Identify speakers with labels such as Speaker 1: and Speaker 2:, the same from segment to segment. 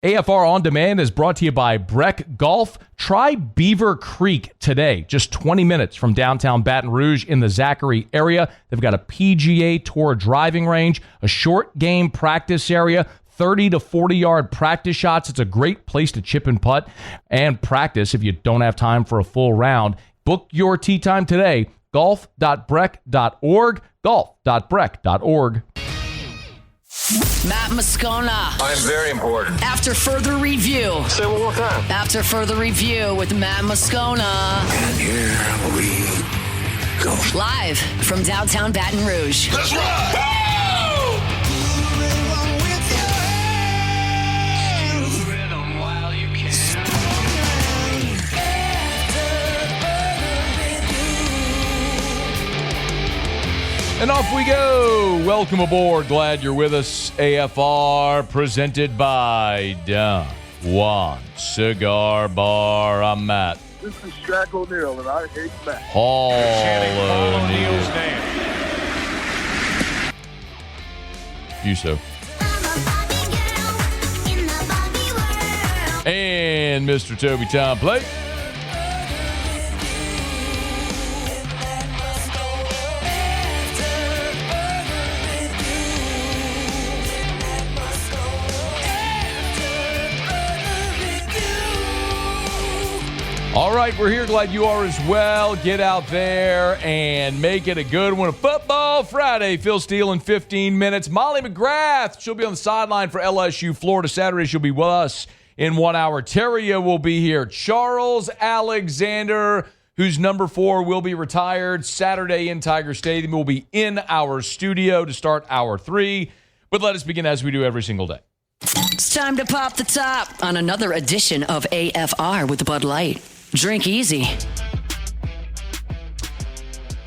Speaker 1: AFR On Demand is brought to you by Breck Golf. Try Beaver Creek today, just 20 minutes from downtown Baton Rouge in the Zachary area. They've got a PGA Tour driving range, a short game practice area, 30 to 40-yard practice shots. It's a great place to chip and putt and practice if you don't have time for a full round. Book your tee time today, golf.breck.org, golf.breck.org.
Speaker 2: Matt Moscona.
Speaker 3: I'm very important.
Speaker 2: After further review.
Speaker 3: Say it one more time.
Speaker 2: After further review with Matt Moscona.
Speaker 3: And here we go.
Speaker 2: Live from downtown Baton Rouge.
Speaker 3: Let's ride!
Speaker 1: And off we go. Welcome aboard. Glad you're with us. AFR presented by Don Juan Cigar Bar. I'm Matt.
Speaker 4: This is Shaq O'Neal, and I hate Matt.
Speaker 1: Paul O'Neal's name. You so. And Mr. Toby Tom Plate. All right, we're here. Glad you are as well. Get out there and make it a good one. Football Friday. Phil Steele in 15 minutes. Molly McGrath, she'll be on the sideline for LSU Florida Saturday. She'll be with us in 1 hour. Terria will be here. Charles Alexander, who's number 4, will be retired Saturday in Tiger Stadium. Will be in our studio to start hour 3. But let us begin as we do every single day.
Speaker 2: It's time to pop the top on another edition of AFR with Bud Light. Drink easy.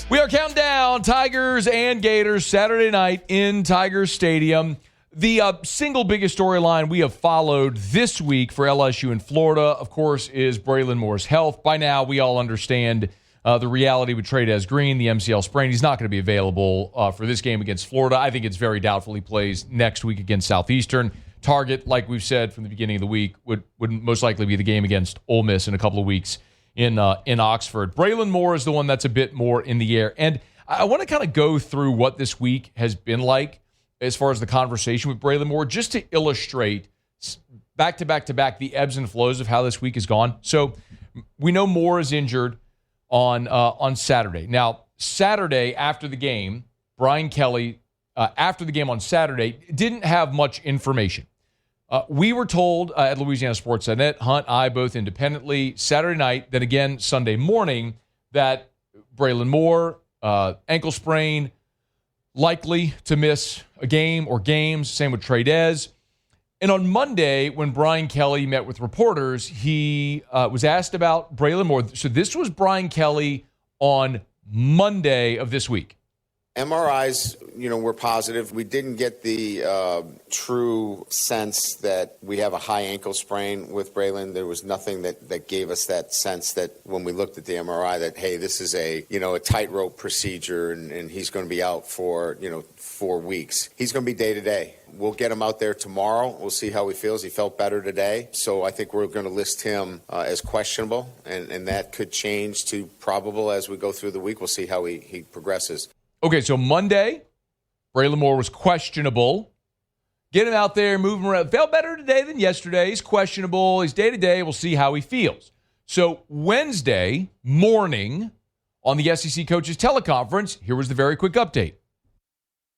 Speaker 1: We are counting down Tigers and Gators Saturday night in Tiger Stadium. The single biggest storyline we have followed this week for LSU in Florida, of course, is Braelin Moore's health. By now, we all understand the reality with Trey'Dez Green, the MCL sprain. He's not going to be available for this game against Florida. I think it's very doubtful he plays next week against Southeastern. Target, like we've said from the beginning of the week, would most likely be the game against Ole Miss in a couple of weeks in Oxford. Braelin Moore is the one that's a bit more in the air. And I want to kind of go through what this week has been like as far as the conversation with Braelin Moore, just to illustrate back to back the ebbs and flows of how this week has gone. So we know Moore is injured on Saturday. Now, Saturday after the game, Brian Kelly, after the game on Saturday, didn't have much information. We were told at LouisianaSports.net, Hunt, I, both independently, Saturday night, then again Sunday morning, that Braelin Moore, ankle sprain, likely to miss a game or games, same with Trey'Dez. And on Monday, when Brian Kelly met with reporters, he was asked about Braelin Moore. So this was Brian Kelly on Monday of this week.
Speaker 5: MRIs, were positive. We didn't get the true sense that we have a high ankle sprain with Braelin. There was nothing that gave us that sense that when we looked at the MRI that, hey, this is a tightrope procedure and he's going to be out for, 4 weeks. He's going to be day to day. We'll get him out there tomorrow. We'll see how he feels. He felt better today. So I think we're going to list him as questionable, and that could change to probable as we go through the week. We'll see how he progresses.
Speaker 1: Okay, so Monday, Braelin Moore was questionable. Get him out there, move him around. Felt better today than yesterday. He's questionable. He's day-to-day. We'll see how he feels. So Wednesday morning on the SEC Coaches Teleconference, here was the very quick update.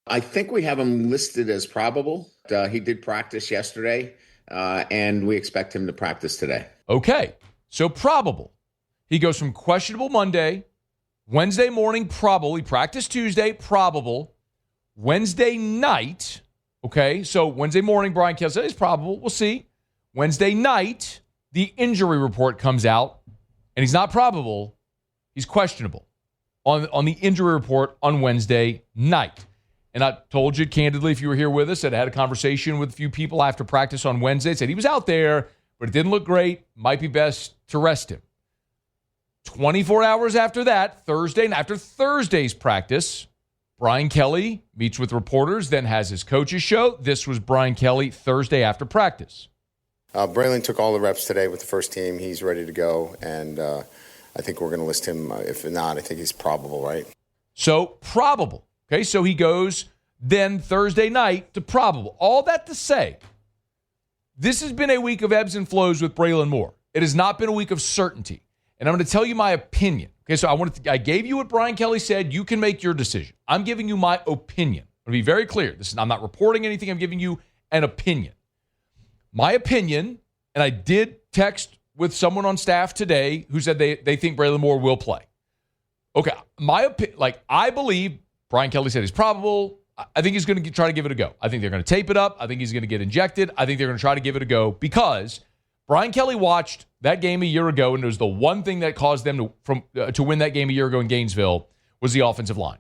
Speaker 5: I think we have him listed as probable. He did practice yesterday, and we expect him to practice today.
Speaker 1: Okay, so probable. He goes from questionable Monday, Wednesday morning, probable. He practiced Tuesday, probable. Wednesday night, okay, so Wednesday morning, Brian Kelly said it's probable. We'll see. Wednesday night, the injury report comes out, and he's not probable. He's questionable on the injury report on Wednesday night. And I told you candidly, if you were here with us, that I had a conversation with a few people after practice on Wednesday. Said he was out there, but it didn't look great. Might be best to rest him. 24 hours after that, Thursday, and after Thursday's practice, Brian Kelly meets with reporters, then has his coaches show. This was Brian Kelly Thursday after practice.
Speaker 5: Braelin took all the reps today with the first team. He's ready to go, and I think we're going to list him. If not, I think he's probable, right?
Speaker 1: So, probable. Okay, so he goes then Thursday night to probable. All that to say, this has been a week of ebbs and flows with Braelin Moore. It has not been a week of certainty. And I'm going to tell you my opinion. Okay, so I gave you what Brian Kelly said. You can make your decision. I'm giving you my opinion. I'm going to be very clear. I'm not reporting anything. I'm giving you an opinion. My opinion, and I did text with someone on staff today who said they think Braelin Moore will play. Okay, my opinion, I believe Brian Kelly said he's probable. I think he's going to try to give it a go. I think they're going to tape it up. I think he's going to get injected. I think they're going to try to give it a go because Brian Kelly watched that game a year ago, and it was the one thing that caused them to win that game a year ago in Gainesville was the offensive line.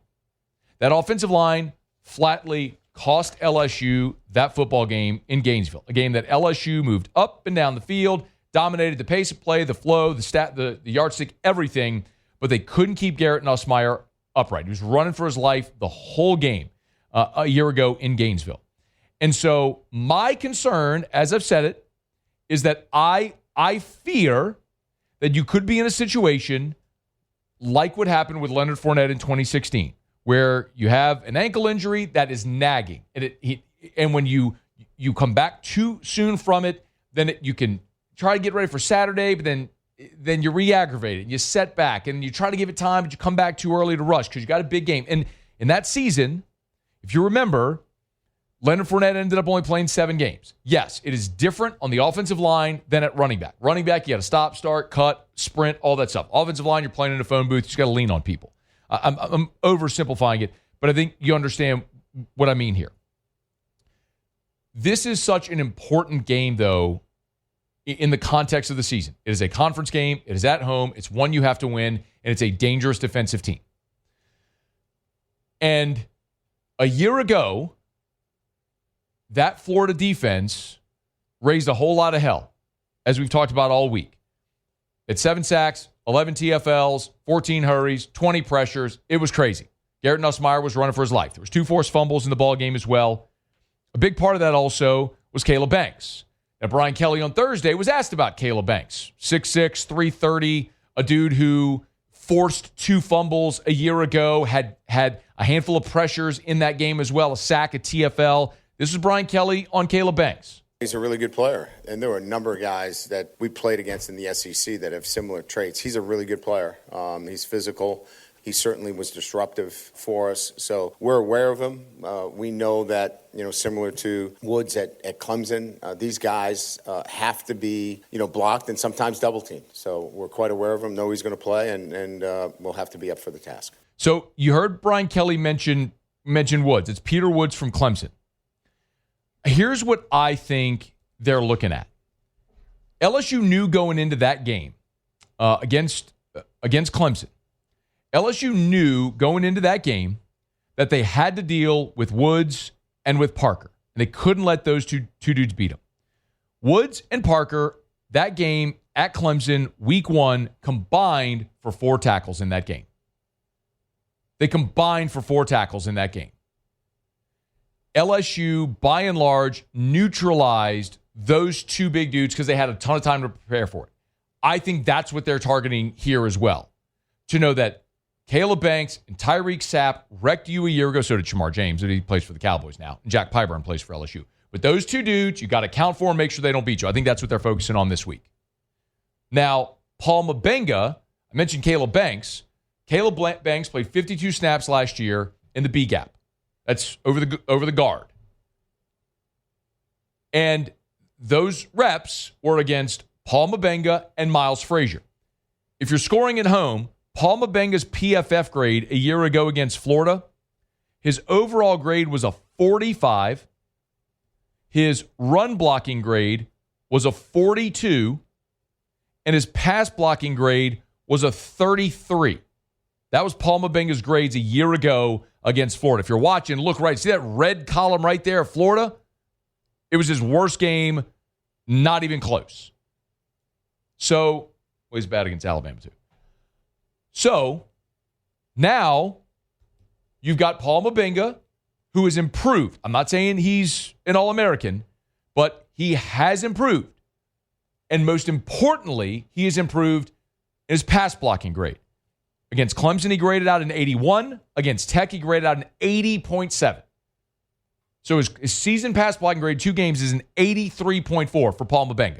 Speaker 1: That offensive line flatly cost LSU that football game in Gainesville, a game that LSU moved up and down the field, dominated the pace of play, the flow, the yardstick, everything, but they couldn't keep Garrett Nussmeier upright. He was running for his life the whole game a year ago in Gainesville. And so my concern, as I've said it, is that I fear that you could be in a situation like what happened with Leonard Fournette in 2016, where you have an ankle injury that is nagging. And when you come back too soon from it, then you can try to get ready for Saturday, but then you re-aggravate it. You set back, and you try to give it time, but you come back too early to rush because you got a big game. And in that season, if you remember, Leonard Fournette ended up only playing 7 games. Yes, it is different on the offensive line than at running back. Running back, you got to stop, start, cut, sprint, all that stuff. Offensive line, you're playing in a phone booth. You just got to lean on people. I'm oversimplifying it, but I think you understand what I mean here. This is such an important game, though, in the context of the season. It is a conference game. It is at home. It's one you have to win, and it's a dangerous defensive team. And a year ago, that Florida defense raised a whole lot of hell, as we've talked about all week. It's 7 sacks, 11 TFLs, 14 hurries, 20 pressures. It was crazy. Garrett Nussmeier was running for his life. There was 2 forced fumbles in the ball game as well. A big part of that also was Caleb Banks. Now, Brian Kelly on Thursday was asked about Caleb Banks. 6'6", 330, a dude who forced 2 fumbles a year ago, had a handful of pressures in that game as well, a sack, a TFL. This is Brian Kelly on Caleb Banks.
Speaker 5: He's a really good player, and there were a number of guys that we played against in the SEC that have similar traits. He's a really good player. He's physical. He certainly was disruptive for us, so we're aware of him. We know that, similar to Woods at Clemson, these guys have to be, blocked and sometimes double teamed. So we're quite aware of him, know he's going to play, and we'll have to be up for the task.
Speaker 1: So you heard Brian Kelly mention Woods. It's Peter Woods from Clemson. Here's what I think they're looking at. LSU knew going into that game against Clemson. LSU knew going into that game that they had to deal with Woods and with Parker, and they couldn't let those two dudes beat them. Woods and Parker, that game at Clemson, week 1, combined for 4 tackles in that game. They combined for 4 tackles in that game. LSU, by and large, neutralized those 2 big dudes because they had a ton of time to prepare for it. I think that's what they're targeting here as well. To know that Caleb Banks and Tyreek Sapp wrecked you a year ago. So did Shamar James, and he plays for the Cowboys now. And Jack Pyburn plays for LSU. But those 2 dudes, you got to count for and make sure they don't beat you. I think that's what they're focusing on this week. Now, Paul Mabenga, I mentioned Caleb Banks. Caleb Banks played 52 snaps last year in the B gap. That's over the guard. And those reps were against Paul Mabenga and Miles Frazier. If you're scoring at home, Paul Mabenga's PFF grade a year ago against Florida, his overall grade was a 45. His run blocking grade was a 42. And his pass blocking grade was a 33. That was Paul Mabenga's grades a year ago against Florida. If you're watching, look right. See that red column right there, Florida? It was his worst game, not even close. So, he's bad against Alabama too. So, now you've got Paul Mabenga, who has improved. I'm not saying he's an All-American, but he has improved. And most importantly, he has improved in his pass blocking grade. Against Clemson, he graded out an 81. Against Tech, he graded out an 80.7. So his season pass blocking grade, 2 games, is an 83.4 for Paul Mabenga.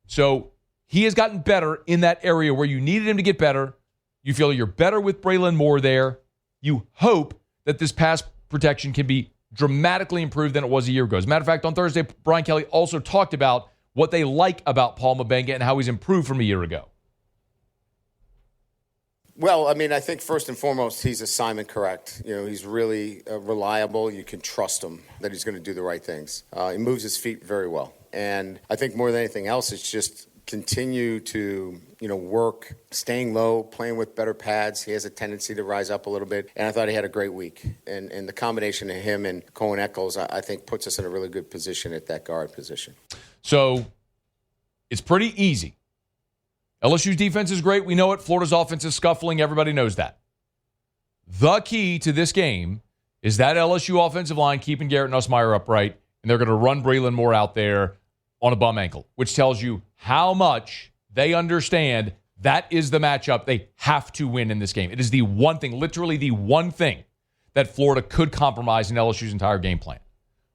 Speaker 1: So he has gotten better in that area where you needed him to get better. You feel you're better with Braelin Moore there. You hope that this pass protection can be dramatically improved than it was a year ago. As a matter of fact, on Thursday, Brian Kelly also talked about what they like about Paul Mabenga and how he's improved from a year ago.
Speaker 5: Well, I mean, I think first and foremost, he's assignment correct. You know, he's really reliable. You can trust him that he's going to do the right things. He moves his feet very well. And I think more than anything else, it's just continue to, work, staying low, playing with better pads. He has a tendency to rise up a little bit. And I thought he had a great week. And the combination of him and Cohen Eccles, I think, puts us in a really good position at that guard position.
Speaker 1: So it's pretty easy. LSU's defense is great. We know it. Florida's offense is scuffling. Everybody knows that. The key to this game is that LSU offensive line keeping Garrett Nussmeier upright, and they're going to run Braelin Moore out there on a bum ankle, which tells you how much they understand that is the matchup they have to win in this game. It is the one thing, literally the one thing, that Florida could compromise in LSU's entire game plan.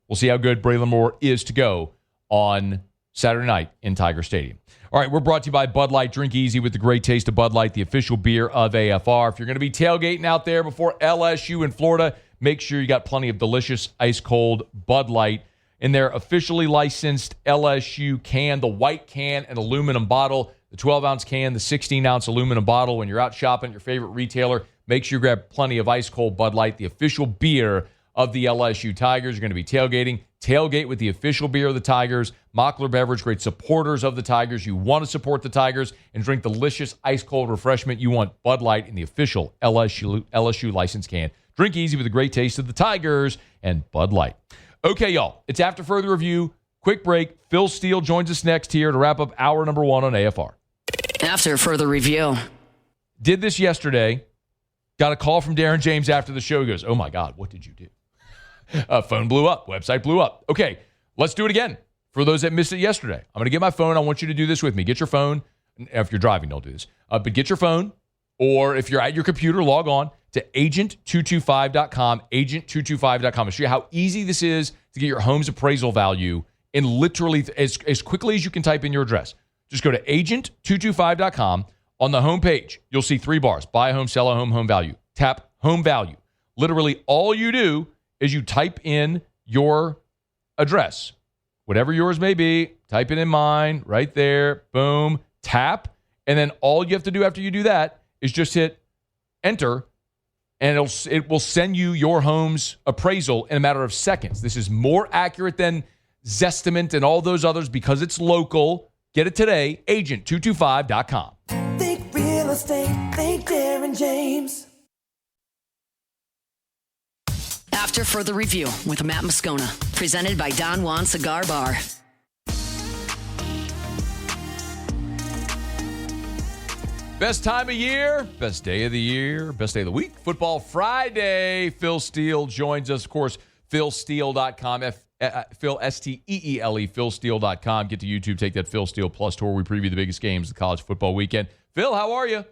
Speaker 1: We'll see how good Braelin Moore is to go on Saturday night in Tiger Stadium. All right, we're brought to you by Bud Light. Drink easy with the great taste of Bud Light, the official beer of AFR. If you're going to be tailgating out there before LSU in Florida, make sure you got plenty of delicious ice-cold Bud Light in their officially licensed LSU can, the white can and aluminum bottle, the 12-ounce can, the 16-ounce aluminum bottle. When you're out shopping at your favorite retailer, make sure you grab plenty of ice-cold Bud Light, the official beer of the LSU Tigers. You're going to be tailgating. Tailgate with the official beer of the Tigers. Mockler Beverage, great supporters of the Tigers. You want to support the Tigers and drink delicious ice-cold refreshment. You want Bud Light in the official LSU license can. Drink easy with the great taste of the Tigers and Bud Light. Okay, y'all. It's after further review. Quick break. Phil Steele joins us next here to wrap up hour number 1 on AFR.
Speaker 2: After further review.
Speaker 1: Did this yesterday. Got a call from Darren James after the show. He goes, oh, my God, what did you do? Phone blew up. Website blew up. Okay, let's do it again. For those that missed it yesterday, I'm going to get my phone. I want you to do this with me. Get your phone. If you're driving, don't do this. But get your phone, or if you're at your computer, log on to agent225.com, agent225.com. I'll show you how easy this is to get your home's appraisal value in literally as quickly as you can type in your address. Just go to agent225.com. On the home page, you'll see 3 bars: buy a home, sell a home, home value. Tap home value. Literally all you do is you type in your address, whatever yours may be, type it in mine right there, boom, tap, and then all you have to do after you do that is just hit enter, and it will send you your home's appraisal in a matter of seconds. This is more accurate than Zestimate and all those others because it's local. Get it today, agent225.com.
Speaker 6: Think real estate, think Darren James.
Speaker 2: After further review with Matt Moscona, presented by Don Juan Cigar Bar.
Speaker 1: Best time of year, best day of the year, best day of the week, Football Friday. Phil Steele joins us, of course, philsteele.com, Phil, S-T-E-E-L-E, philsteele.com. Get to YouTube, take that Phil Steele Plus tour. We preview the biggest games of the college football weekend. Phil, how are you?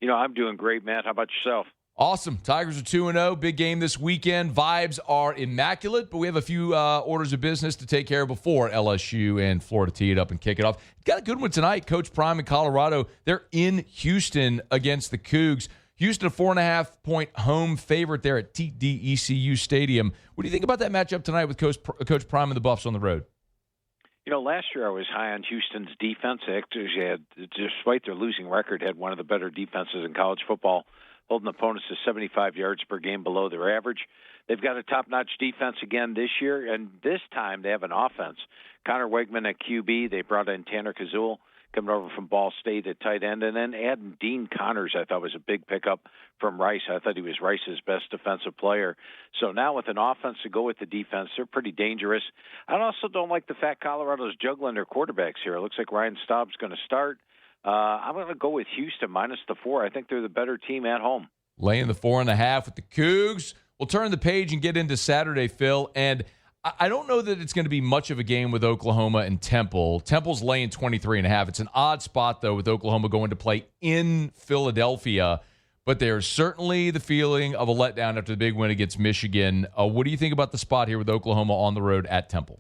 Speaker 7: I'm doing great, Matt. How about yourself?
Speaker 1: Awesome. Tigers are 2-0. Big game this weekend. Vibes are immaculate, but we have a few orders of business to take care of before LSU and Florida tee it up and kick it off. Got a good one tonight. Coach Prime in Colorado. They're in Houston against the Cougs. Houston, a 4.5-point home favorite there at TDECU Stadium. What do you think about that matchup tonight with Coach Prime and the Buffs on the road?
Speaker 7: Last year I was high on Houston's defense. Actually, despite their losing record, had one of the better defenses in college football, holding opponents to 75 yards per game below their average. They've got a top-notch defense again this year, and this time they have an offense. Connor Wegman at QB. They brought in Tanner Kazul, coming over from Ball State at tight end, and then adding Dean Connors, I thought was a big pickup from Rice. I thought he was Rice's best defensive player. So now with an offense to go with the defense, they're pretty dangerous. I also don't like the fact Colorado's juggling their quarterbacks here. It looks like Ryan Staub's going to start. I'm going to go with Houston minus the 4. I think they're the better team at home.
Speaker 1: Laying the 4.5 with the Cougs. We'll turn the page and get into Saturday, Phil. And I don't know that it's going to be much of a game with Oklahoma and Temple. Temple's laying 23.5. It's an odd spot, though, with Oklahoma going to play in Philadelphia. But there's certainly the feeling of a letdown after the big win against Michigan. What do you think about the spot here with Oklahoma on the road at Temple?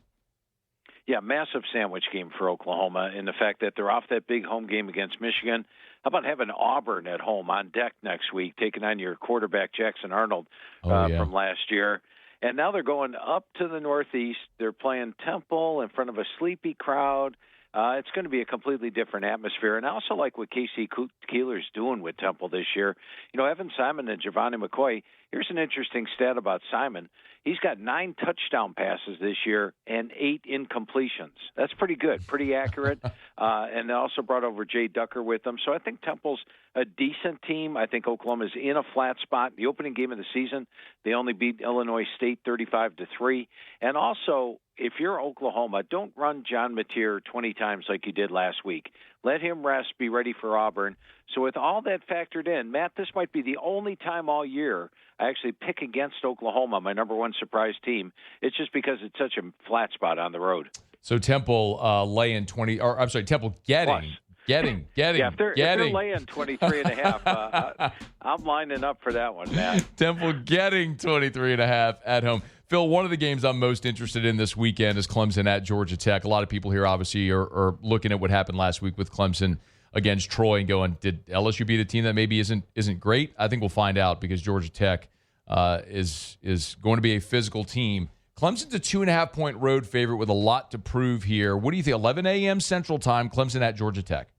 Speaker 7: Yeah, massive sandwich game for Oklahoma in the fact that they're off that big home game against Michigan. How about having Auburn at home on deck next week, taking on your quarterback Jackson Arnold from last year? And now they're going up to the Northeast. They're playing Temple in front of a sleepy crowd. It's going to be a completely different atmosphere. And I also like what Casey Keeler's doing with Temple this year. You know, Evan Simon and Giovanni McCoy, here's an interesting stat about Simon. He's got 9 touchdown passes this year and 8 incompletions. That's pretty good, pretty accurate. And they also brought over Jay Ducker with them. So I think Temple's a decent team. I think Oklahoma's in a flat spot. The opening game of the season, they only beat Illinois State 35-3. And also, if you're Oklahoma, don't run John Mateer 20 times like you did last week. Let him rest, be ready for Auburn. So with all that factored in, Matt, this might be the only time all year I actually pick against Oklahoma, my number one surprise team. It's just because it's such a flat spot on the road.
Speaker 1: So Temple laying 20, or I'm sorry, Temple getting. Yeah,
Speaker 7: if they're laying 23.5, I'm lining up for that one, Matt.
Speaker 1: Temple getting 23.5 at home. Phil, one of the games I'm most interested in this weekend is Clemson at Georgia Tech. A lot of people here obviously are looking at what happened last week with Clemson against Troy and going, did LSU beat a team that maybe isn't great? I think we'll find out because Georgia Tech is going to be a physical team. Clemson's a 2.5-point road favorite with a lot to prove here. What do you think? 11 a.m. Central Time, Clemson at Georgia Tech.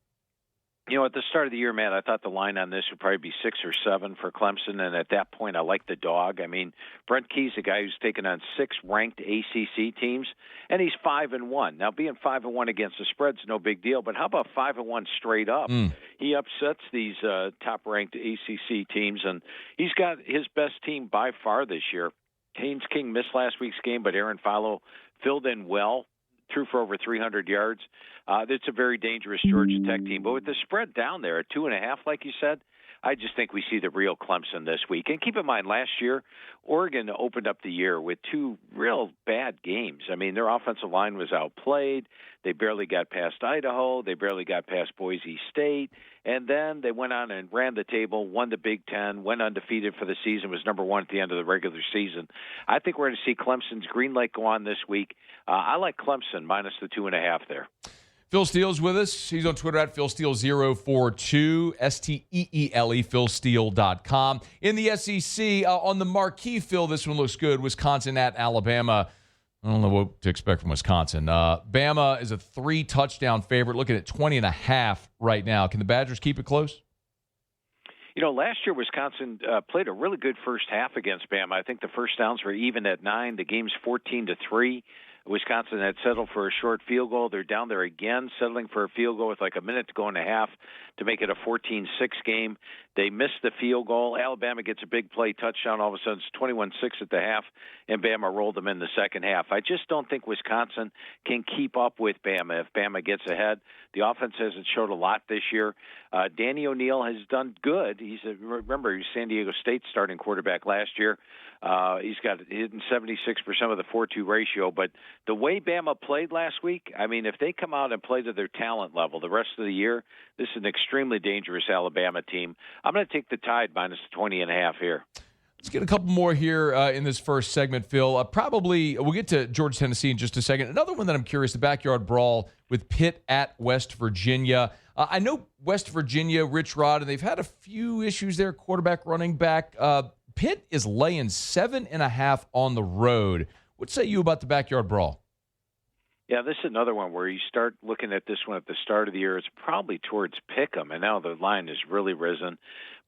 Speaker 7: You know, at the start of the year, Matt, I thought the line on this would probably be 6 or 7 for Clemson, and at that point, I like the dog. I mean, Brent Key's a guy who's taken on 6 ranked ACC teams, and he's 5-1. Now, being 5-1 against the spread's no big deal, but how about 5-1 straight up? He upsets these top-ranked ACC teams, and he's got his best team by far this year. Haynes King missed last week's game, but Aaron Follow filled in well, threw for over 300 yards. It's a very dangerous Georgia Tech team. But with the spread down there at 2.5, like you said, I just think we see the real Clemson this week. And keep in mind, last year, Oregon opened up the year with 2 real bad games. I mean, their offensive line was outplayed. They barely got past Idaho. They barely got past Boise State. And then they went on and ran the table, won the Big Ten, went undefeated for the season, was number 1 at the end of the regular season. I think we're going to see Clemson's green light go on this week. I like Clemson minus the 2.5 there.
Speaker 1: Phil Steele's with us. He's on Twitter at PhilSteele042, STEELE, PhilSteele.com. In the SEC, on the marquee, Phil, this one looks good. Wisconsin at Alabama. I don't know what to expect from Wisconsin. Bama is a 3-touchdown favorite, looking at 20.5 right now. Can the Badgers keep it close?
Speaker 7: You know, last year Wisconsin played a really good first half against Bama. I think the first downs were even at 9. The game's 14-3. Wisconsin had settled for a short field goal. They're down there again, settling for a field goal with like a minute to go and a half to make it a 14-6 game. They missed the field goal. Alabama gets a big play touchdown. All of a sudden, it's 21-6 at the half, and Bama rolled them in the second half. I just don't think Wisconsin can keep up with Bama if Bama gets ahead. The offense hasn't showed a lot this year. Danny O'Neal has done good. Remember, he was San Diego State starting quarterback last year. He's got hitting 76% of the 4-2 ratio. But the way Bama played last week, I mean, if they come out and play to their talent level the rest of the year, this is an extremely dangerous Alabama team. I'm going to take the Tide minus 20.5 here.
Speaker 1: Let's get a couple more here in this first segment, Phil. Probably we'll get to Georgia, Tennessee in just a second. Another one that I'm curious, the backyard brawl with Pitt at West Virginia. I know West Virginia, Rich Rod, and they've had a few issues there, quarterback, running back. Pitt is laying 7.5 on the road. What say you about the backyard brawl?
Speaker 7: Yeah, this is another one where you start looking at this one at the start of the year. It's probably towards Pick'em, and now the line has really risen.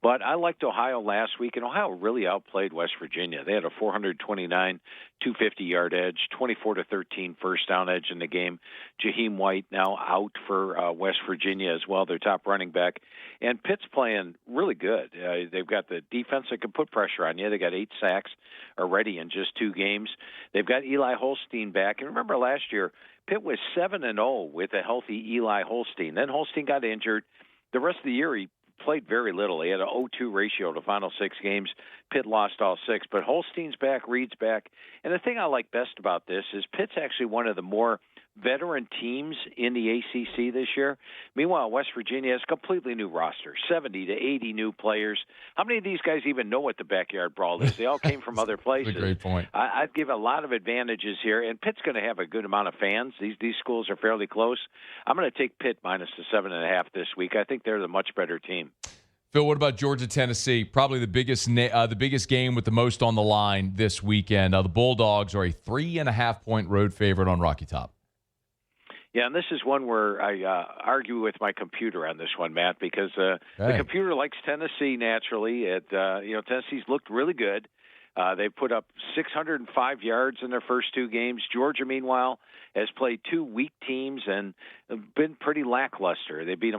Speaker 7: But I liked Ohio last week, and Ohio really outplayed West Virginia. They had a 429, 250-yard edge, 24-13 first down edge in the game. Jaheim White now out for West Virginia as well, their top running back. And Pitt's playing really good. They've got the defense that can put pressure on you. They got 8 sacks already in just 2 games. They've got Eli Holstein back. And remember last year, Pitt was 7-0 with a healthy Eli Holstein. Then Holstein got injured. The rest of the year, he played very little. He had an 0-2 ratio to final 6 games. Pitt lost all 6, but Holstein's back, Reed's back. And the thing I like best about this is Pitt's actually one of the more veteran teams in the ACC this year. Meanwhile, West Virginia has a completely new roster, 70 to 80 new players. How many of these guys even know what the backyard brawl is? They all came from other places.
Speaker 1: That's a great point.
Speaker 7: I'd give a lot of advantages here, and Pitt's going to have a good amount of fans. These schools are fairly close. I'm going to take Pitt minus the 7.5 this week. I think they're the much better team.
Speaker 1: Phil, what about Georgia, Tennessee? Probably the biggest game with the most on the line this weekend. The Bulldogs are a 3.5-point road favorite on Rocky Top.
Speaker 7: Yeah, and this is one where I argue with my computer on this one, Matt, because the computer likes Tennessee naturally. Tennessee's looked really good. They put up 605 yards in their first 2 games. Georgia, meanwhile, has played 2 weak teams and been pretty lackluster. They beat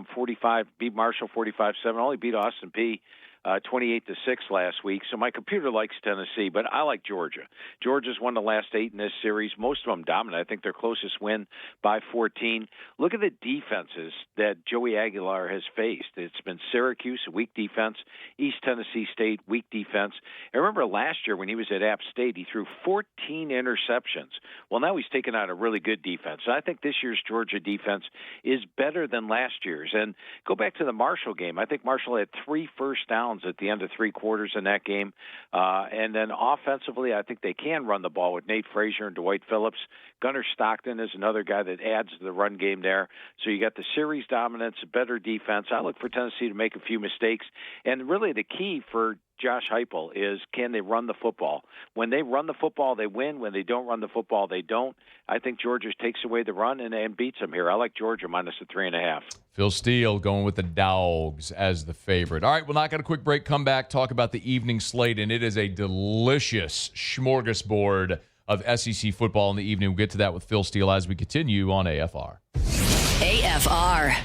Speaker 7: Marshall 45-7, only beat Austin Peay 28-6 last week. So my computer likes Tennessee, but I like Georgia. Georgia's won the last 8 in this series, most of them dominant. I think their closest win by 14. Look at the defenses that Joey Aguilar has faced. It's been Syracuse, a weak defense, East Tennessee State, weak defense. I remember last year when he was at App State, he threw 14 interceptions. Well, now he's taken out a really good defense. So I think this year's Georgia defense is better than last year's. And go back to the Marshall game. I think Marshall had 3 first downs at the end of 3 quarters in that game. And then offensively, I think they can run the ball with Nate Frazier and Dwight Phillips. Gunnar Stockton is another guy that adds to the run game there. So you got the series dominance, better defense. I look for Tennessee to make a few mistakes. And really the key for Josh Heupel is, can they run the football? When they run the football, they win. When they don't run the football, they don't. I think Georgia takes away the run and beats them here. I like Georgia minus the 3.5.
Speaker 1: Phil Steele going with the Dogs as the favorite. All right, we'll knock out a quick break, come back, talk about the evening slate, and it is a delicious smorgasbord of SEC football in the evening. We'll get to that with Phil Steele as we continue on AFR.
Speaker 2: AFR.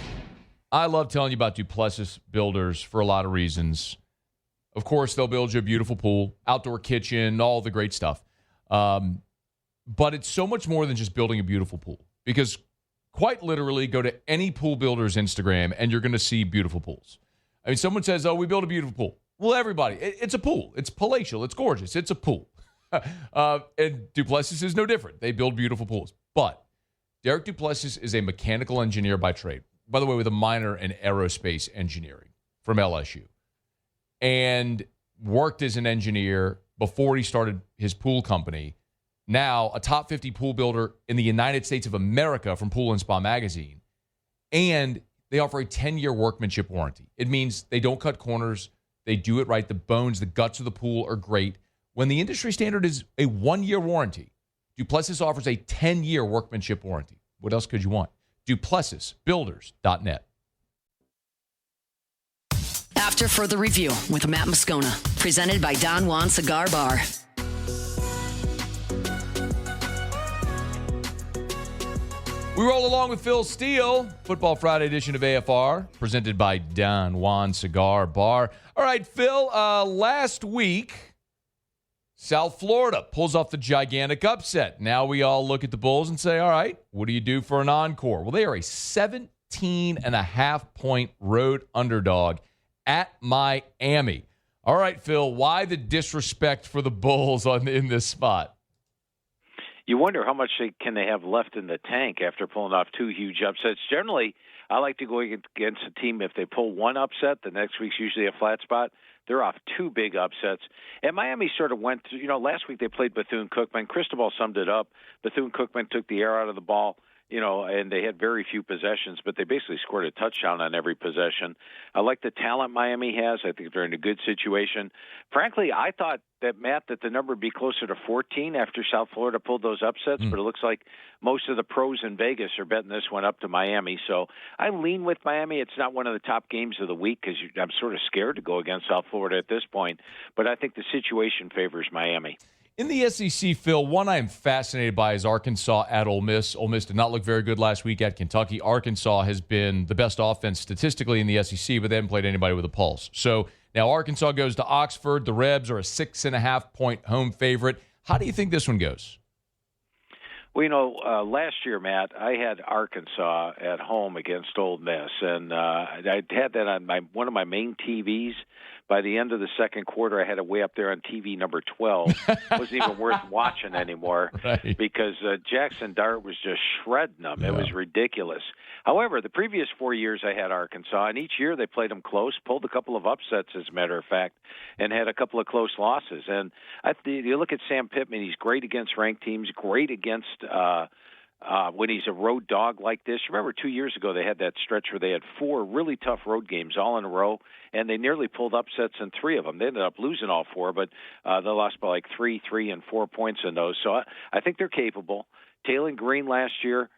Speaker 1: I love telling you about Duplessis Builders for a lot of reasons. Of course, they'll build you a beautiful pool, outdoor kitchen, all the great stuff. But it's so much more than just building a beautiful pool, because quite literally, go to any pool builder's Instagram and you're going to see beautiful pools. I mean, someone says, oh, we built a beautiful pool. Well, everybody, it's a pool. It's palatial. It's gorgeous. It's a pool. And Duplessis is no different. They build beautiful pools. But Derek Duplessis is a mechanical engineer by trade, by the way, with a minor in aerospace engineering from LSU. And worked as an engineer before he started his pool company. Now, a top 50 pool builder in the United States of America from Pool & Spa Magazine. And they offer a 10-year workmanship warranty. It means they don't cut corners. They do it right. The bones, the guts of the pool are great. When the industry standard is a 1-year warranty, Duplessis offers a 10-year workmanship warranty. What else could you want? DuplessisBuilders.net.
Speaker 2: After further review with Matt Moscona, presented by Don Juan Cigar Bar.
Speaker 1: We roll along with Phil Steele, Football Friday edition of AFR, presented by Don Juan Cigar Bar. All right, Phil, last week, South Florida pulls off the gigantic upset. Now we all look at the Bulls and say, all right, what do you do for an encore? Well, they are a 17.5-point road underdog at Miami. All right, Phil, why the disrespect for the Bulls in this spot?
Speaker 7: You wonder how much can they have left in the tank after pulling off 2 huge upsets. Generally, I like to go against a team if they pull one upset, the next week's usually a flat spot. They're off 2 big upsets. And Miami sort of went through, last week they played Bethune-Cookman. Cristobal summed it up. Bethune-Cookman took the air out of the ball. And they had very few possessions, but they basically scored a touchdown on every possession. I like the talent Miami has. I think they're in a good situation. Frankly, I thought that the number would be closer to 14 after South Florida pulled those upsets, but it looks like most of the pros in Vegas are betting this one up to Miami. So I lean with Miami. It's not one of the top games of the week because I'm sort of scared to go against South Florida at this point, but I think the situation favors Miami.
Speaker 1: In the SEC, Phil, one I am fascinated by is Arkansas at Ole Miss. Ole Miss did not look very good last week at Kentucky. Arkansas has been the best offense statistically in the SEC, but they haven't played anybody with a pulse. So now Arkansas goes to Oxford. The Rebs are a 6.5-point home favorite. How do you think this one goes?
Speaker 7: Well, last year, Matt, I had Arkansas at home against Ole Miss, and I had that on one of my main TVs. By the end of the second quarter, I had it way up there on TV number 12. It wasn't even worth watching anymore because Jackson Dart was just shredding them. Yeah. It was ridiculous. However, the previous 4 years I had Arkansas, and each year they played them close, pulled a couple of upsets, as a matter of fact, and had a couple of close losses. And you look at Sam Pittman, he's great against ranked teams, great against when he's a road dog like this. Remember 2 years ago they had that stretch where they had 4 really tough road games all in a row, and they nearly pulled upsets in 3 of them. They ended up losing all 4, but they lost by like 3, 3, and 4 points in those. So I think they're capable. Taylon Green last year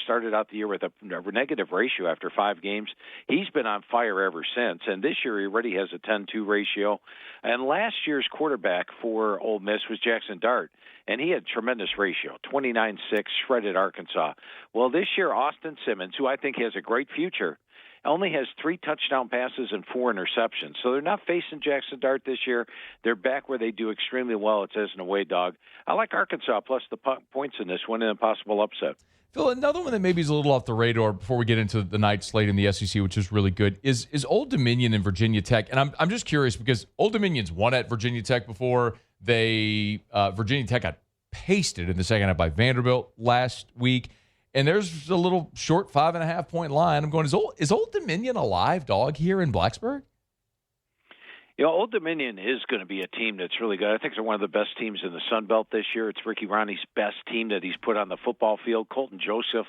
Speaker 7: started out the year with a negative ratio after 5 games. He's been on fire ever since, and this year he already has a 10-2 ratio. And last year's quarterback for Ole Miss was Jackson Dart, and he had tremendous ratio, 29-6, shredded Arkansas. Well, this year Austin Simmons, who I think has a great future, only has 3 touchdown passes and 4 interceptions. So they're not facing Jackson Dart this year. They're back where they do extremely well. It says an away dog. I like Arkansas plus the points in this one and a possible upset.
Speaker 1: Phil, another one that maybe is a little off the radar before we get into the night slate in the SEC, which is really good, is Old Dominion and Virginia Tech. And I'm just curious because Old Dominion's won at Virginia Tech before. Virginia Tech got pasted in the second half by Vanderbilt last week. And there's a little short 5.5-point line. I'm going, is Old Dominion a live dog here in Blacksburg?
Speaker 7: Old Dominion is going to be a team that's really good. I think they're one of the best teams in the Sun Belt this year. It's Ricky Ronnie's best team that he's put on the football field. Colton Joseph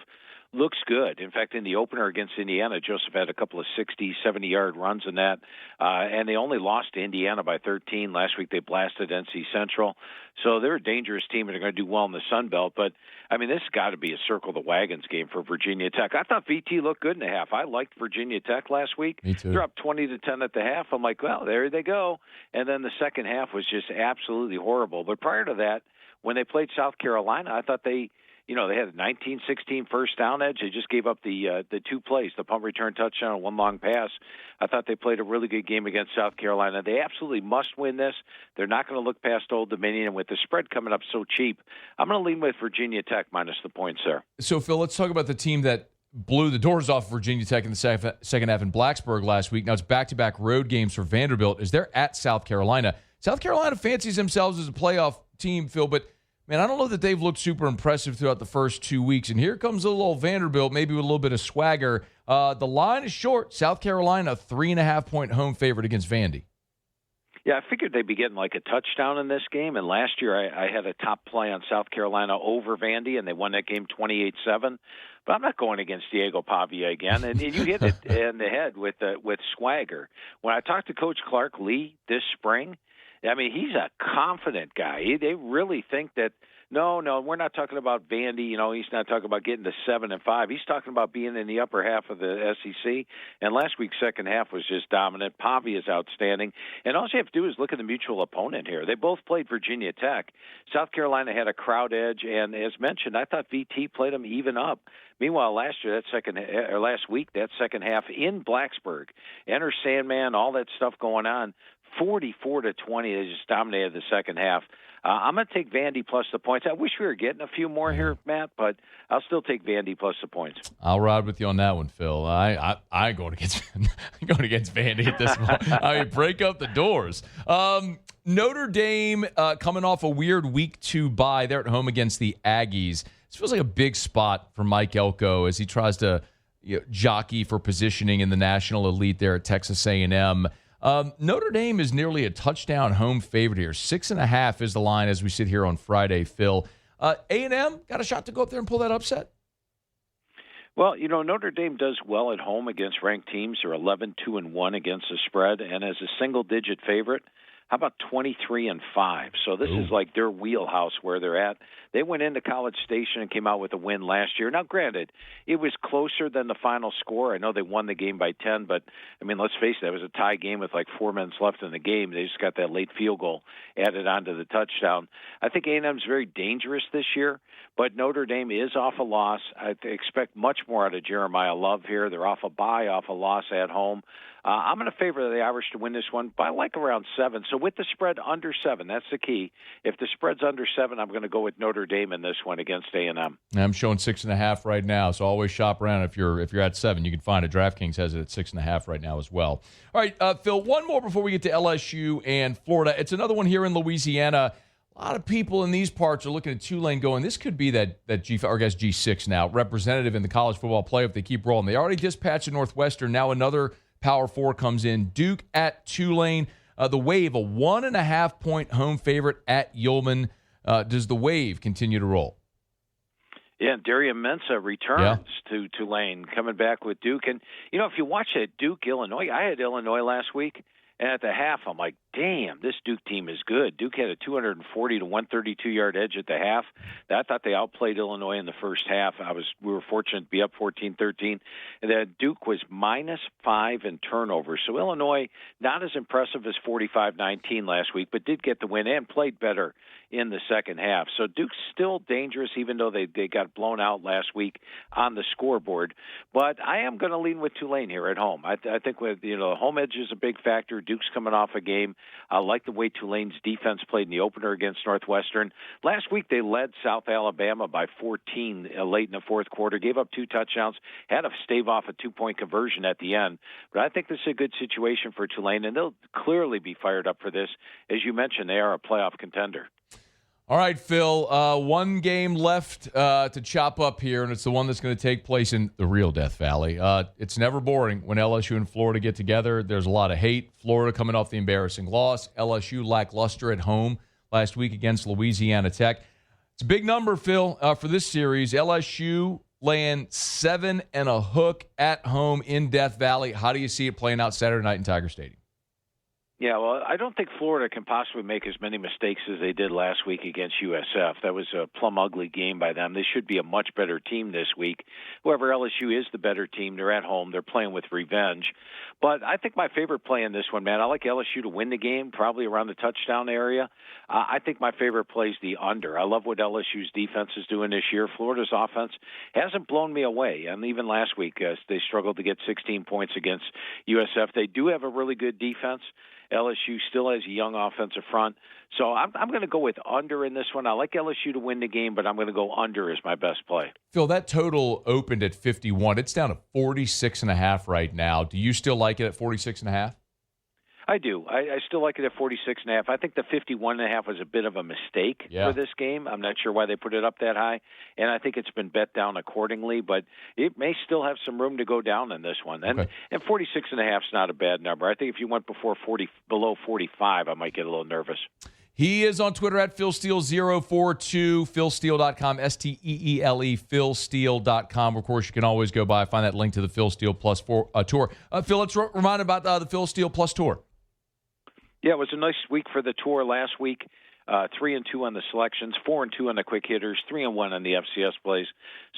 Speaker 7: looks good. In fact, in the opener against Indiana, Joseph had a couple of 60, 70-yard runs in that. And they only lost to Indiana by 13. Last week they blasted NC Central. So they're a dangerous team, and they're going to do well in the Sun Belt. But, I mean, this has got to be a circle the wagons game for Virginia Tech. I thought VT looked good in the half. I liked Virginia Tech last week.
Speaker 1: Me too.
Speaker 7: Dropped 20-10 at the half. I'm like, well, there they go. And then the second half was just absolutely horrible. But prior to that, when they played South Carolina, I thought they had a 19-16 first down edge. They just gave up the 2 plays, the punt return touchdown and 1 long pass. I thought they played a really good game against South Carolina. They absolutely must win this. They're not going to look past Old Dominion. And with the spread coming up so cheap, I'm going to lean with Virginia Tech minus the points there.
Speaker 1: So, Phil, let's talk about the team that blew the doors off Virginia Tech in the second half in Blacksburg last week. Now it's back-to-back road games for Vanderbilt as they're at South Carolina. South Carolina fancies themselves as a playoff team, Phil, but man, I don't know that they've looked super impressive throughout the first 2 weeks. And here comes a little Vanderbilt, maybe with a little bit of swagger. The line is short. South Carolina, 3.5-point home favorite against Vandy.
Speaker 7: Yeah, I figured they'd be getting like a touchdown in this game. And last year I had a top play on South Carolina over Vandy, and they won that game 28-7. But I'm not going against Diego Pavia again. And you hit it in the head with swagger. When I talked to Coach Clark Lee this spring, I mean, he's a confident guy. They really think that, no, we're not talking about Vandy. He's not talking about getting to 7-5. He's talking about being in the upper half of the SEC. And last week's second half was just dominant. Pavia is outstanding. And all you have to do is look at the mutual opponent here. They both played Virginia Tech. South Carolina had a crowd edge. And as mentioned, I thought VT played them even up. Meanwhile, last week, that second half in Blacksburg, Enter Sandman, all that stuff going on, 44-20, they just dominated the second half. I'm going to take Vandy plus the points. I wish we were getting a few more here, Matt, but I'll still take Vandy plus the points.
Speaker 1: I'll ride with you on that one, Phil. I going against Vandy at this point. I mean, break up the doors. Notre Dame coming off a weird week 2 bye. They're at home against the Aggies. This feels like a big spot for Mike Elko as he tries to jockey for positioning in the national elite there at Texas A&M. Notre Dame is nearly a touchdown home favorite here. 6.5 is the line as we sit here on Friday, Phil. A&M got a shot to go up there and pull that upset?
Speaker 7: Well, Notre Dame does well at home against ranked teams. They're 11-2-1 against the spread. And as a single-digit favorite, how about 23-5? So this is like their wheelhouse where they're at. They went into College Station and came out with a win last year. Now, granted, it was closer than the final score. I know they won the game by 10, but, I mean, let's face it, it was a tie game with like 4 minutes left in the game. They just got that late field goal added onto the touchdown. I think A&M's very dangerous this year, but Notre Dame is off a loss. I expect much more out of Jeremiah Love here. They're off a bye, off a loss at home. I'm going to favor the Irish to win this one by like around 7. So with the spread under 7, that's the key. If the spread's under 7, I'm going to go with Notre Dame in this one against A&M.
Speaker 1: I'm showing 6.5 right now, so always shop around. If you're at 7, you can find it. DraftKings has it at 6.5 right now as well. All right, Phil, one more before we get to LSU and Florida. It's another one here in Louisiana. A lot of people in these parts are looking at Tulane going, this could be that G6 now, representative in the college football playoff. They keep rolling. They already dispatched a Northwestern. Now another Power 4 comes in. Duke at Tulane. The Wave, a 1.5-point home favorite at Ullman. Does the Wave continue to roll?
Speaker 7: Yeah, Darian Mensah returns to Tulane, coming back with Duke. And, if you watch that Duke-Illinois, I had Illinois last week. And at the half, I'm like, damn, this Duke team is good. Duke had a 240 to 132-yard edge at the half. I thought they outplayed Illinois in the first half. We were fortunate to be up 14-13. And then Duke was -5 in turnovers. So Illinois, not as impressive as 45-19 last week, but did get the win and played better in the second half. So Duke's still dangerous, even though they got blown out last week on the scoreboard. But I am going to lean with Tulane here at home. I think with the home edge is a big factor. Duke's coming off a game. I like the way Tulane's defense played in the opener against Northwestern. Last week they led South Alabama by 14 late in the fourth quarter, gave up 2 touchdowns, had to stave off a 2-point conversion at the end. But I think this is a good situation for Tulane, and they'll clearly be fired up for this. As you mentioned, they are a playoff contender.
Speaker 1: All right, Phil, one game left to chop up here, and it's the one that's going to take place in the real Death Valley. It's never boring when LSU and Florida get together. There's a lot of hate. Florida coming off the embarrassing loss. LSU lackluster at home last week against Louisiana Tech. It's a big number, Phil, for this series. LSU laying 7 and a hook at home in Death Valley. How do you see it playing out Saturday night in Tiger Stadium?
Speaker 7: Yeah, well, I don't think Florida can possibly make as many mistakes as they did last week against USF. That was a plumb ugly game by them. They should be a much better team this week. However, LSU is the better team. They're at home. They're playing with revenge. But I think my favorite play in this one, man, I like LSU to win the game, probably around the touchdown area. I think my favorite play is the under. I love what LSU's defense is doing this year. Florida's offense hasn't blown me away. And even last week, they struggled to get 16 points against USF. They do have a really good defense. LSU still has a young offensive front. So I'm going to go with under in this one. I like LSU to win the game, but I'm going to go under as my best play.
Speaker 1: Phil, that total opened at 51. It's down to 46.5 right now. Do you still like it at 46.5?
Speaker 7: I do. I still like it at 46.5. I think the 51.5 was a bit of a mistake for this game. I'm not sure why they put it up that high, and I think it's been bet down accordingly, but it may still have some room to go down in this one. And 46.5 is not a bad number. I think if you went below 45, I might get a little nervous.
Speaker 1: He is on Twitter at PhilSteele042, PhilSteele.com, STEELE, PhilSteele.com. Of course, you can always go by, find that link to the Phil Steele Plus Tour. Phil, let's remind about the Phil Steele Plus Tour.
Speaker 7: Yeah, it was a nice week for the tour last week. 3-2 on the selections, 4-2 on the quick hitters, 3-1 on the FCS plays.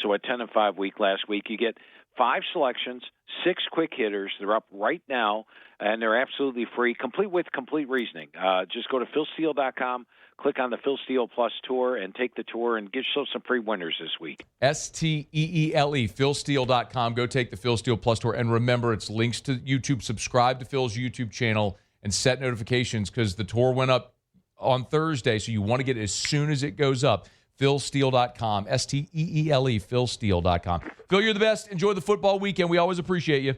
Speaker 7: So a 10-5 week last week. You get 5 selections, 6 quick hitters. They're up right now, and they're absolutely free, complete with complete reasoning. Just go to PhilSteele.com, click on the Phil Steele Plus Tour, and take the tour and get yourself some free winners this week.
Speaker 1: STEELE, PhilSteele.com. Go take the Phil Steele Plus Tour. And remember, it's links to YouTube. Subscribe to Phil's YouTube channel and set notifications because the tour went up on Thursday, so you want to get it as soon as it goes up. PhilSteele.com, STEELE, PhilSteele.com. Phil, you're the best. Enjoy the football weekend. We always appreciate you.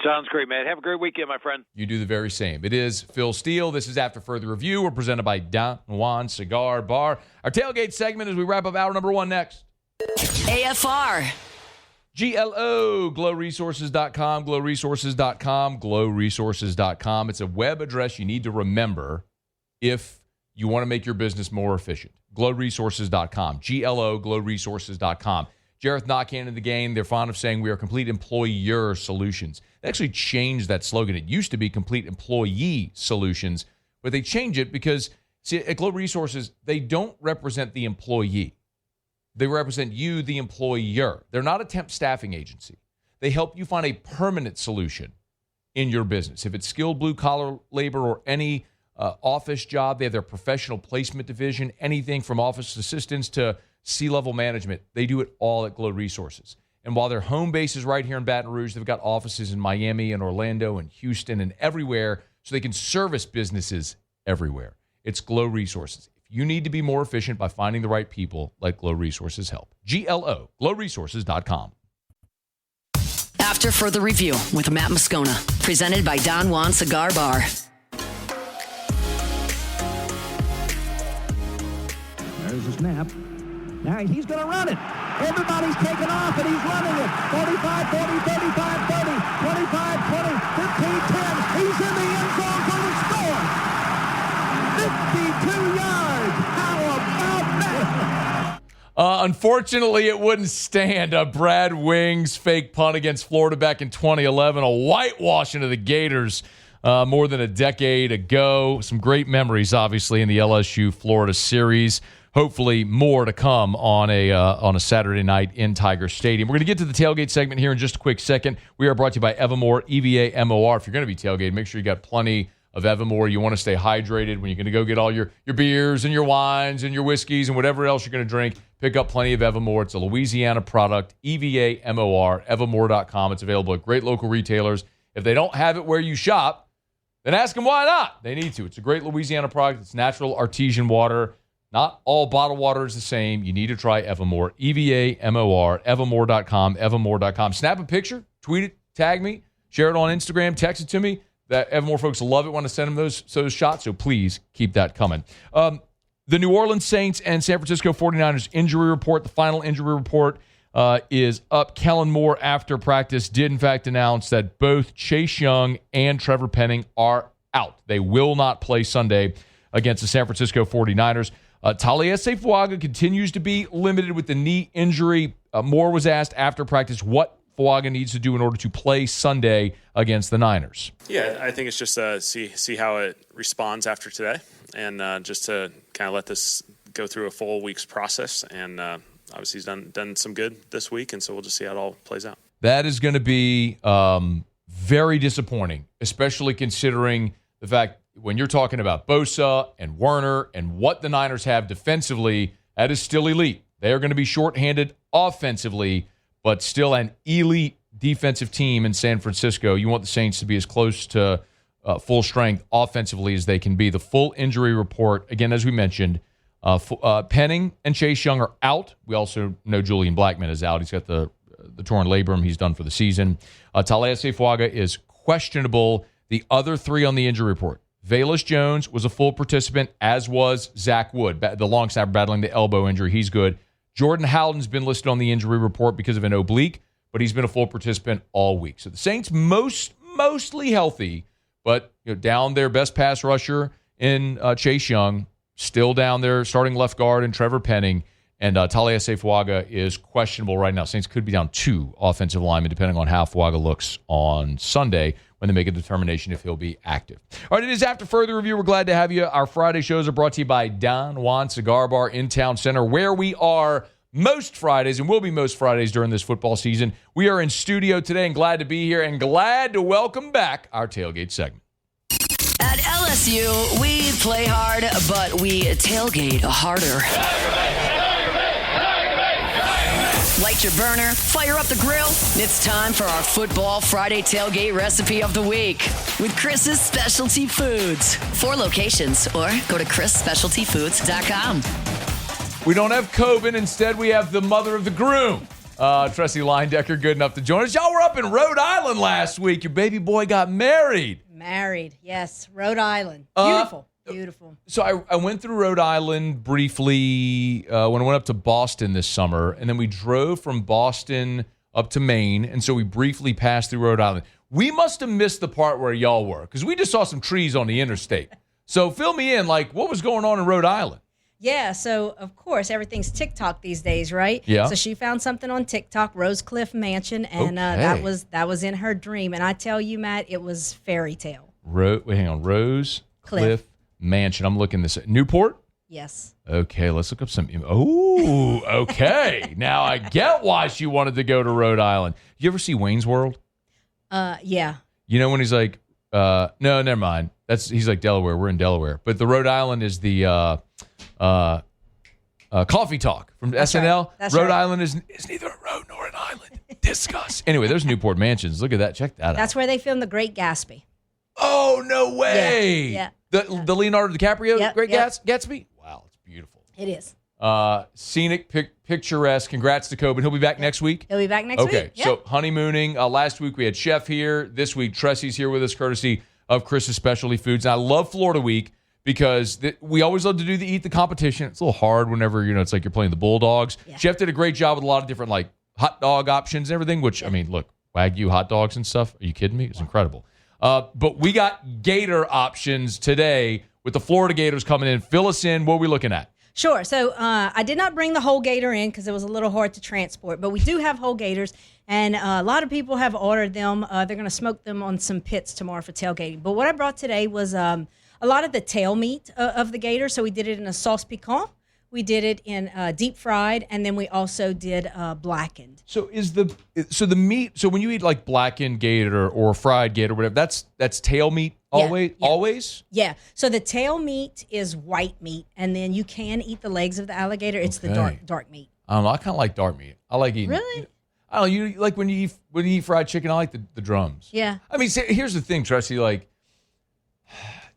Speaker 7: Sounds great, man. Have a great weekend, my friend.
Speaker 1: You do the very same. It is Phil Steele. This is After Further Review. We're presented by Don Juan Cigar Bar. Our tailgate segment as we wrap up hour number 1 next.
Speaker 2: AFR.
Speaker 1: GLO, glowresources.com, glowresources.com, glowresources.com. It's a web address you need to remember if you want to make your business more efficient. Glowresources.com, GLO, glowresources.com. Jareth Knockhand in the game. They're fond of saying we are complete employer solutions. They actually changed that slogan. It used to be complete employee solutions, but they changed it because, see, at Glow Resources, they don't represent the employee. They represent you, the employer. They're not a temp staffing agency. They help you find a permanent solution in your business. If it's skilled blue-collar labor or any office job, they have their professional placement division, anything from office assistants to C-level management. They do it all at Glow Resources. And while their home base is right here in Baton Rouge, they've got offices in Miami and Orlando and Houston and everywhere so they can service businesses everywhere. It's Glow Resources. If you need to be more efficient by finding the right people, let Glow Resources help. GLO, glowresources.com.
Speaker 2: After further review with Matt Moscona, presented by Don Juan Cigar Bar.
Speaker 8: There's a snap. Now he's going to run it. Everybody's taking off, and he's running it. 45, 40, 35, 30, 25, 20, 15, 10. He's in the end zone for the score. 52 yards. How about that?
Speaker 1: Unfortunately, it wouldn't stand. Brad Wing's fake punt against Florida back in 2011, a whitewashing of the Gators more than a decade ago. Some great memories, obviously, in the LSU-Florida series. Hopefully more to come on a Saturday night in Tiger Stadium. We're going to get to the tailgate segment here in just a quick second. We are brought to you by Evermore, EVA-MOR. If you're going to be tailgating, make sure you got plenty of Evermore. You want to stay hydrated when you're going to go get all your beers and your wines and your whiskeys and whatever else you're going to drink. Pick up plenty of Evermore. It's a Louisiana product, EVA-MOR, evermore.com. It's available at great local retailers. If they don't have it where you shop, then ask them why not. They need to. It's a great Louisiana product. It's natural artesian water. Not all bottled water is the same. You need to try Evermore. EVA-MOR, evermore.com, evermore.com. Snap a picture, tweet it, tag me, share it on Instagram, text it to me. That Evermore folks love it when I send them those shots, so please keep that coming. The New Orleans Saints and San Francisco 49ers injury report, the final injury report is up. Kellen Moore, after practice, did in fact announce that both Chase Young and Trevor Penning are out. They will not play Sunday against the San Francisco 49ers. Taliesin Fuaga continues to be limited with the knee injury. Moore was asked after practice what Fuaga needs to do in order to play Sunday against the Niners.
Speaker 9: Yeah, I think it's just see how it responds after today, and just to kind of let this go through a full week's process. And obviously he's done some good this week, and so we'll just see how it all plays out. That is going to be very disappointing, especially considering the fact when you're talking about Bosa and Werner and what the Niners have defensively, that is still elite. They are going to be shorthanded offensively, but still an elite defensive team in San Francisco. You want the Saints to be as close to full strength offensively as they can be. The full injury report, again, as we mentioned, Penning and Chase Young are out. We also know Julian Blackmon is out. He's got the torn labrum. He's done for the season. Taliesin Fuaga is questionable. The other three on the injury report, Velus Jones was a full participant, as was Zach Wood, the long snapper battling the elbow injury. He's good. Jordan Howden's been listed on the injury report because of an oblique, but he's been a full participant all week. So the Saints mostly healthy, but down their best pass rusher in Chase Young, still down there starting left guard and Trevor Penning, and Taliesin Fuaga is questionable right now. Saints could be down 2 offensive linemen depending on how Fuaga looks on Sunday when they make a determination if he'll be active. All right, it is After Further Review. We're glad to have you. Our Friday shows are brought to you by Don Juan Cigar Bar in Town Center, where we are most Fridays and will be most Fridays during this football season. We are in studio today and glad to be here and glad to welcome back our tailgate segment.
Speaker 2: At LSU, we play hard, but we tailgate harder. Light your burner, fire up the grill. It's time for our Football Friday tailgate recipe of the week with Chris's Specialty Foods. 4 locations, or go to chrisspecialtyfoods.com.
Speaker 1: We don't have Coben. Instead, we have the mother of the groom, Tressie Leindecker, good enough to join us. Y'all were up in Rhode Island last week. Your baby boy got married.
Speaker 10: Married, yes. Rhode Island. Beautiful. Beautiful.
Speaker 1: So I went through Rhode Island briefly when I went up to Boston this summer, and then we drove from Boston up to Maine, and so we briefly passed through Rhode Island. We must have missed the part where y'all were, because we just saw some trees on the interstate. So fill me in, what was going on in Rhode Island?
Speaker 10: Yeah, so of course everything's TikTok these days, right?
Speaker 1: Yeah.
Speaker 10: So she found something on TikTok, Rose Cliff Mansion, and that was in her dream. And I tell you, Matt, it was fairy tale.
Speaker 1: Rose Cliff Mansion. I'm looking this at Newport.
Speaker 10: Yes.
Speaker 1: Okay, let's look up some. Oh, okay. Now I get why she wanted to go to Rhode Island. You ever see Wayne's World?
Speaker 10: Yeah.
Speaker 1: You know when he's like, no, never mind. He's like Delaware. We're in Delaware, but the Rhode Island is the Coffee Talk from SNL.
Speaker 10: Right. That's
Speaker 1: Rhode
Speaker 10: right.
Speaker 1: Island is neither a road nor an island. Discuss. Anyway, there's Newport Mansions. Look at that. Check that out.
Speaker 10: That's where they filmed The Great Gatsby.
Speaker 1: Oh, no way.
Speaker 10: Yeah.
Speaker 1: The Leonardo DiCaprio Great Gatsby? Wow, it's beautiful.
Speaker 10: It is.
Speaker 1: Scenic, picturesque. Congrats to Coben. He'll be back next week?
Speaker 10: He'll be back next week.
Speaker 1: Okay, so honeymooning. Last week we had Chef here. This week Tressy's here with us, courtesy of Chris's Specialty Foods. And I love Florida Week because we always love to do the Eat the Competition. It's a little hard whenever, it's like you're playing the Bulldogs. Yeah. Chef did a great job with a lot of different, like, hot dog options and everything, which, I mean, look, Wagyu hot dogs and stuff. Are you kidding me? It's incredible. But we got Gator options today with the Florida Gators coming in. Fill us in. What are we looking at?
Speaker 10: Sure. So I did not bring the whole gator in because it was a little hard to transport, but we do have whole gators, and a lot of people have ordered them. They're going to smoke them on some pits tomorrow for tailgating. But what I brought today was a lot of the tail meat of the gator. So we did it in a sauce piquant. We did it in deep fried, and then we also did blackened.
Speaker 1: So the meat? So when you eat like blackened gator or fried gator, or whatever, that's tail meat always.
Speaker 10: Yeah.
Speaker 1: Always.
Speaker 10: Yeah. So the tail meat is white meat, and then you can eat the legs of the alligator. It's the dark meat.
Speaker 1: I don't know. I kind of like dark meat. I like eating.
Speaker 10: Really?
Speaker 1: I don't know. You like when you eat fried chicken. I like the drums.
Speaker 10: Yeah.
Speaker 1: I mean, here's the thing, Tressie. Like,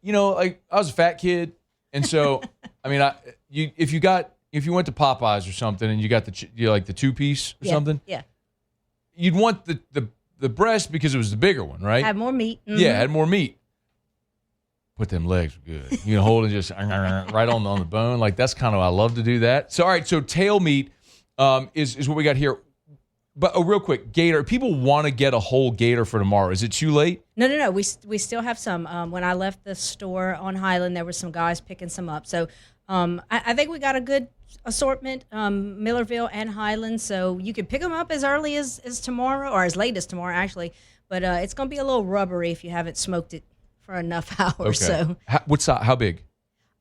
Speaker 1: like I was a fat kid, and so I mean, if you went to Popeyes or something and you got the 2-piece or something, you'd want the breast because it was the bigger one, right?
Speaker 10: Had more meat. Mm-hmm.
Speaker 1: Yeah, had more meat. But them legs were good. Hold it just right on the bone. Like that's kind of I love to do that. So all right, so tail meat is what we got here. But real quick, gator. People want to get a whole gator for tomorrow. Is it too late?
Speaker 10: No. We still have some. When I left the store on Highland, there were some guys picking some up. So I think we got a good assortment, Millerville and Highland. So you can pick them up as early as tomorrow, or as late as tomorrow, actually. But it's going to be a little rubbery if you haven't smoked it for enough hours.
Speaker 1: Okay.
Speaker 10: So
Speaker 1: how big?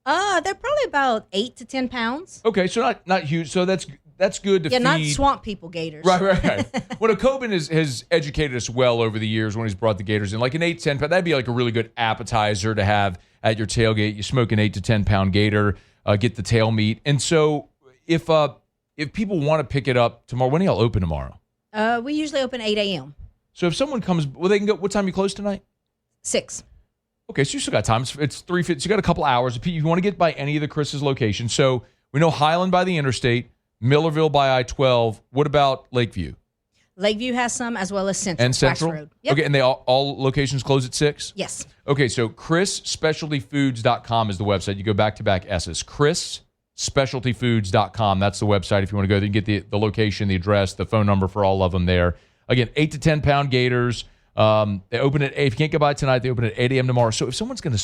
Speaker 10: They're probably about 8 to 10 pounds.
Speaker 1: Okay, so not huge. So that's good to feed.
Speaker 10: Yeah, not swamp people gators.
Speaker 1: Right. Well, Coben has educated us well over the years when he's brought the gators in. Like an 8 to 10 pound, that'd be like a really good appetizer to have at your tailgate. You smoke an 8 to 10 pound gator, get the tail meat. And so if people want to pick it up tomorrow, when do y'all open tomorrow?
Speaker 10: We usually open 8 a.m.
Speaker 1: So if someone comes, they can go. What time you close tonight?
Speaker 10: 6.
Speaker 1: Okay, so you still got time. It's 3:50. So you got a couple hours. If you want to get by any of the Chris's locations, so we know Highland by the interstate, Millerville by I-12. What about Lakeview?
Speaker 10: Lakeview has some, as well as Central.
Speaker 1: And Central?
Speaker 10: Road. Yep.
Speaker 1: Okay, and they all locations close at 6?
Speaker 10: Yes.
Speaker 1: Okay, so chrisspecialtyfoods.com is the website. You go back-to-back S's. chrisspecialtyfoods.com. That's the website. If you want to go there, you can get the location, the address, the phone number for all of them there. Again, 8 to 10 pound gators. They open at 8. If you can't get by tonight, they open at 8 a.m. tomorrow. So if someone's gonna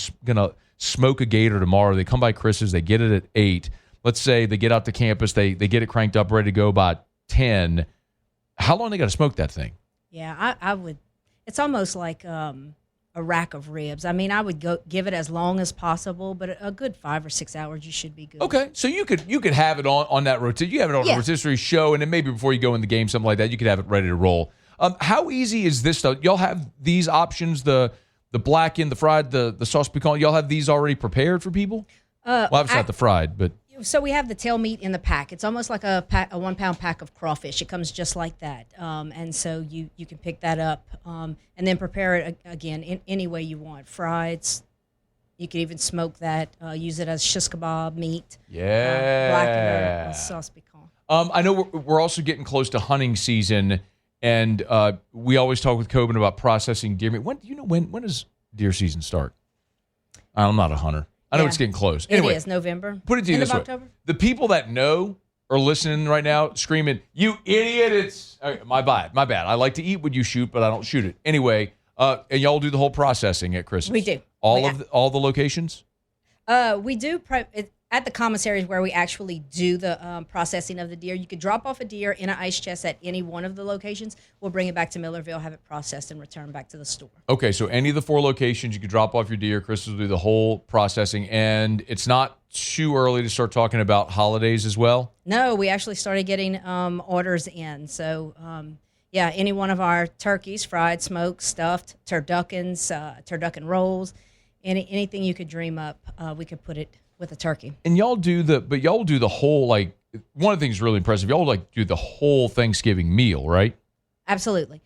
Speaker 1: smoke a gator tomorrow, they come by Chris's, they get it at 8. Let's say they get out to campus, they get it cranked up, ready to go by 10. How long they got to smoke that thing?
Speaker 10: Yeah, I would. It's almost like a rack of ribs. I mean, I would give it as long as possible, but a good 5 or 6 hours, you should be good.
Speaker 1: Okay, so you could have it on that rotisserie. You have it on a rotisserie show, and then maybe before you go in the game, something like that, you could have it ready to roll. How easy is this stuff? Y'all have these options, the blackened, the fried, the sauce piquant. Y'all have these already prepared for people? Well, obviously not the fried, but
Speaker 10: so we have the tail meat in the pack. It's almost like a 1 pound pack of crawfish. It comes just like that, and so you can pick that up and then prepare it again in any way you want. Fried. You could even smoke that. Use it as shish kebab meat.
Speaker 1: Yeah,
Speaker 10: blackened or sauce piquant.
Speaker 1: I know we're also getting close to hunting season. And we always talk with Coben about processing deer meat. When does deer season start? I'm not a hunter. I know it's getting close. Anyway,
Speaker 10: it is November.
Speaker 1: Put it to you this way:
Speaker 10: October.
Speaker 1: The people that know are listening right now, screaming, "You idiot!" It's my bad. I like to eat what you shoot, but I don't shoot it anyway. And y'all do the whole processing at Chris's.
Speaker 10: We do
Speaker 1: all the locations.
Speaker 10: We do. At the commissaries where we actually do the processing of the deer. You could drop off a deer in an ice chest at any one of the locations. We'll bring it back to Millerville, have it processed, and return back to the store. Okay, so any of the 4 locations, you could drop off your deer. Chris will do the whole processing. And it's not too early to start talking about holidays as well? No, we actually started getting orders in. So, any one of our turkeys, fried, smoked, stuffed, turduckens, turducken rolls, anything you could dream up, we could put it with a turkey. And y'all do the whole, one of the things really impressive, y'all do the whole Thanksgiving meal, right? Absolutely.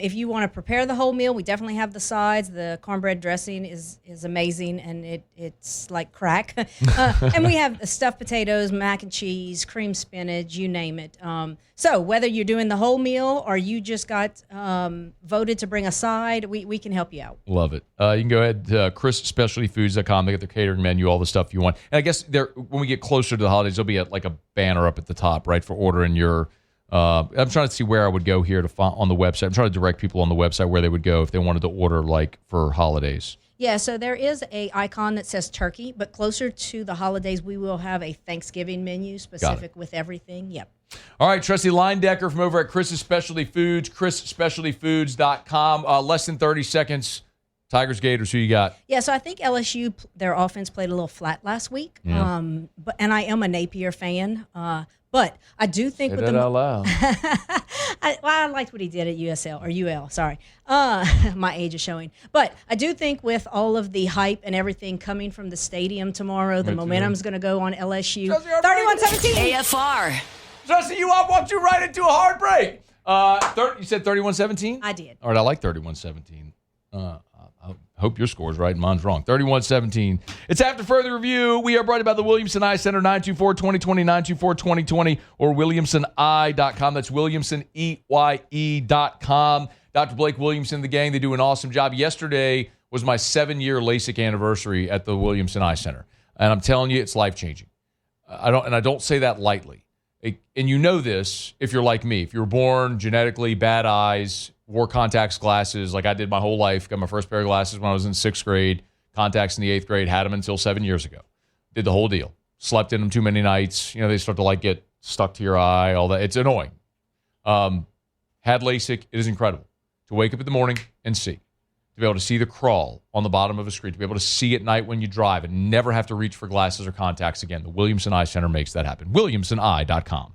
Speaker 10: If you want to prepare the whole meal, we definitely have the sides. The cornbread dressing is amazing, and it's like crack. And we have the stuffed potatoes, mac and cheese, cream spinach, you name it. So whether you're doing the whole meal or you just got voted to bring a side, we can help you out.
Speaker 1: Love it. You can go ahead to chrisspecialtyfoods.com. They get their catering menu, all the stuff you want. And I guess when we get closer to the holidays, there'll be like a banner up at the top, right, for ordering your I'm trying to see where I would go here to find on the website. I'm trying to direct people on the website where they would go if they wanted to order like for holidays.
Speaker 10: Yeah, so there is a icon that says turkey, but closer to the holidays, we will have a Thanksgiving menu specific with everything. Yep.
Speaker 1: All right, Tressie Leindecker from over at Chris's Specialty Foods, chrisspecialtyfoods.com. Less than 30 seconds. Tigers, Gators, who you got?
Speaker 10: Yeah, so I think LSU, their offense played a little flat last week.
Speaker 1: Yeah.
Speaker 10: And I am a Napier fan. But I do think
Speaker 1: Say
Speaker 10: with
Speaker 1: that out loud.
Speaker 10: I liked what he did at USL or UL. Sorry, my age is showing. But I do think with all of the hype and everything coming from the stadium tomorrow, the momentum's going to go on LSU. 31-17
Speaker 2: AFR.
Speaker 1: Jesse, I walked you right into a hard break. You said 31-17?
Speaker 10: I did.
Speaker 1: All right, I like 31-17. I hope your score's right and mine's wrong. 31-17. It's after further review. We are brought to you by the Williamson Eye Center, 924-2020, 924-2020, or WilliamsonEye.com. That's WilliamsonEye.com. Dr. Blake Williamson, the gang, they do an awesome job. Yesterday was my 7-year LASIK anniversary at the Williamson Eye Center. And I'm telling you, it's life-changing. I don't say that lightly. And you know this if you're like me. If you were born genetically bad eyes, wore contacts, glasses, like I did my whole life, got my first pair of glasses when I was in 6th grade, contacts in the 8th grade, had them until 7 years ago. Did the whole deal. Slept in them too many nights. You know, they start to like get stuck to your eye, all that. It's annoying. Had LASIK. It is incredible to wake up in the morning and see. To be able to see the crawl on the bottom of a screen, to be able to see at night when you drive and never have to reach for glasses or contacts again. The Williamson Eye Center makes that happen. WilliamsonEye.com.